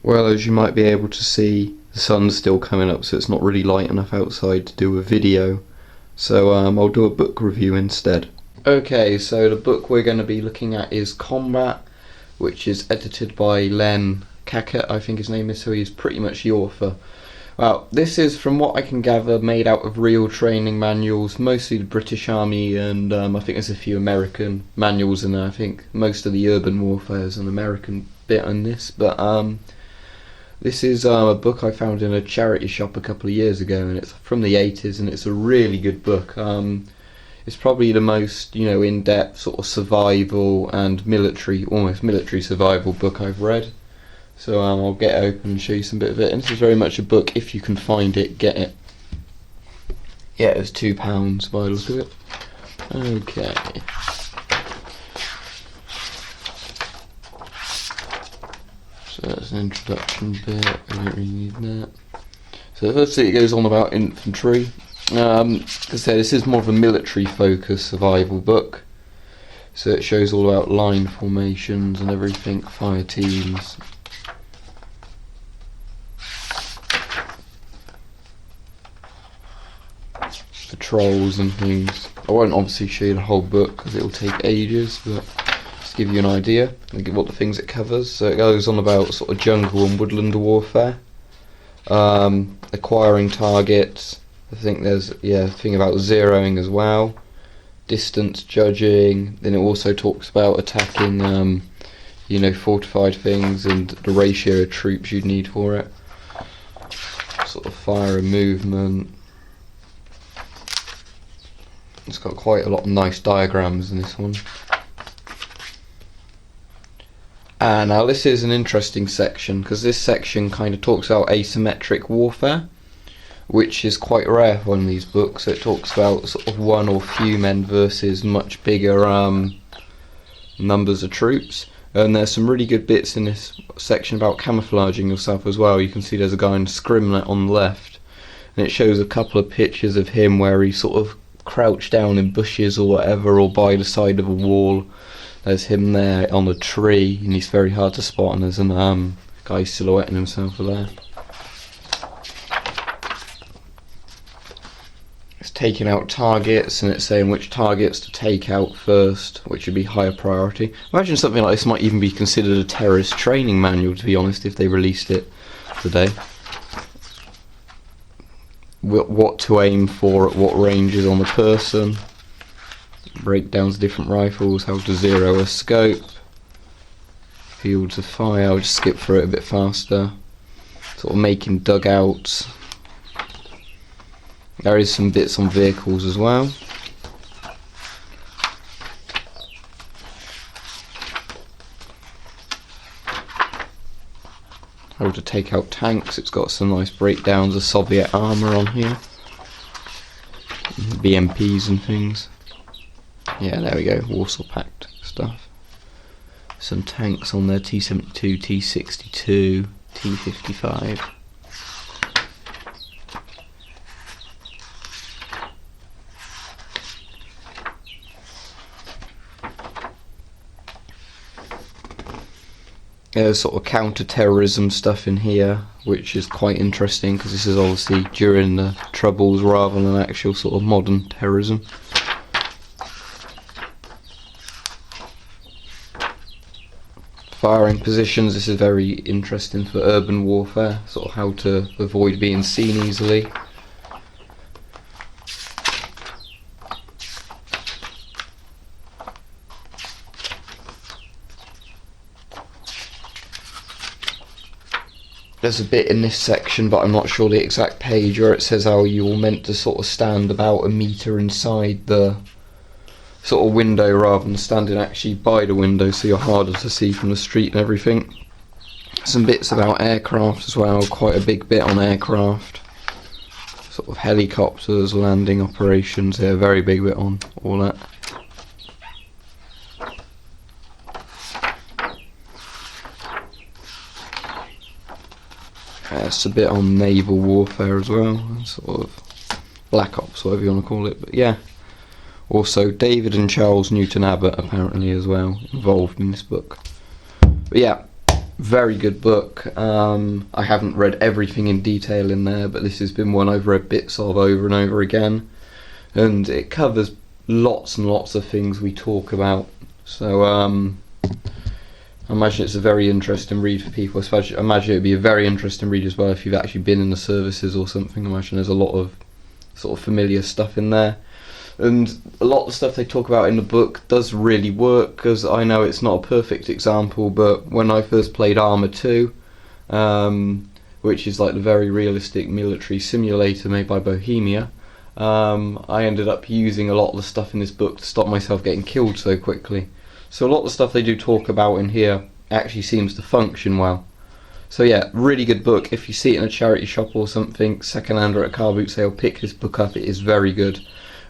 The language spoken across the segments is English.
Well, as you might be able to see, the sun's still coming up, so it's not really light enough outside to do a video. So I'll do a book review instead. Okay, so the book we're going to be looking at is Combat, which is edited by Len Cacutt, I think his name is, so he's pretty much the author. Well, this is, from what I can gather, made out of real training manuals, mostly the British Army, and I think there's a few American manuals in there. I think most of the urban warfare is an American bit on this, but this is a book I found in a charity shop a couple of years ago, and it's from the 80s, and it's a really good book. It's probably the most, in-depth sort of survival and almost military survival book I've read. So I'll get it open and show you some bit of it. And this is very much a book, if you can find it, get it. Yeah, it was £2 by the look of it. Okay. So that's an introduction bit, I don't really need that. So firstly it goes on about infantry. As I said, this is more of a military focused survival book. So it shows all about line formations and everything, fire teams. Patrols and things. I won't obviously show you the whole book because it will take ages, but just give you an idea and give what the things it covers. So it goes on about sort of jungle and woodland warfare, acquiring targets. I think there's a thing about zeroing as well, distance judging. Then it also talks about attacking, fortified things and the ratio of troops you'd need for it. Sort of fire and movement. It's got quite a lot of nice diagrams in this one. Now this is an interesting section, because this section kind of talks about asymmetric warfare, which is quite rare for one of these books. It talks about sort of one or few men versus much bigger numbers of troops. And there's some really good bits in this section about camouflaging yourself as well. You can see there's a guy in Scrimnet on the left, and it shows a couple of pictures of him where he sort of crouched down in bushes or whatever, or by the side of a wall. There's him there on a tree, and he's very hard to spot, and there's a guy silhouetting himself there. It's taking out targets, and it's saying which targets to take out first, which would be higher priority. Imagine something like this might even be considered a terrorist training manual, to be honest, if they released it today. What to aim for at what ranges on the person, breakdowns of different rifles, how to zero a scope, fields of fire. I'll just skip through it a bit faster. Sort of making dugouts. There is some bits on vehicles as well. How to take out tanks. It's got some nice breakdowns of Soviet armour on here. BMPs and things. Yeah, there we go, Warsaw Pact stuff. Some tanks on there, T-72, T-62, T-55. There's sort of counter-terrorism stuff in here, which is quite interesting because this is obviously during the Troubles rather than actual sort of modern terrorism. Firing positions, this is very interesting for urban warfare, sort of how to avoid being seen easily. There's a bit in this section, but I'm not sure the exact page, where it says how you're meant to sort of stand about a metre inside the sort of window rather than standing actually by the window, so you're harder to see from the street and everything. Some bits about aircraft as well, quite a big bit on aircraft. Sort of helicopters, landing operations, yeah, very big bit on all that. It's a bit on naval warfare as well, sort of Black Ops, whatever you want to call it, but yeah. Also David and Charles Newton Abbott apparently as well involved in this book. But yeah, Very good book. I haven't read everything in detail in there, but this has been one I've read bits of over and over again, and it covers lots and lots of things we talk about. So I imagine it's a very interesting read for people. Especially, I imagine it would be a very interesting read as well if you've actually been in the services or something. I imagine there's a lot of sort of familiar stuff in there. And a lot of the stuff they talk about in the book does really work, because I know it's not a perfect example, but when I first played Arma 2, which is like the very realistic military simulator made by Bohemia, I ended up using a lot of the stuff in this book to stop myself getting killed so quickly. So a lot of the stuff they do talk about in here actually seems to function well. So yeah, really good book. If you see it in a charity shop or something, second-hand or at a car boot sale, pick this book up. It is very good.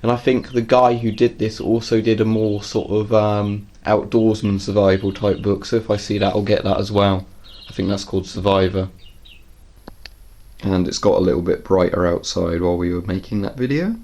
And I think the guy who did this also did a more sort of outdoorsman survival type book, so if I see that I'll get that as well. I think that's called Survivor. And it's got a little bit brighter outside while we were making that video.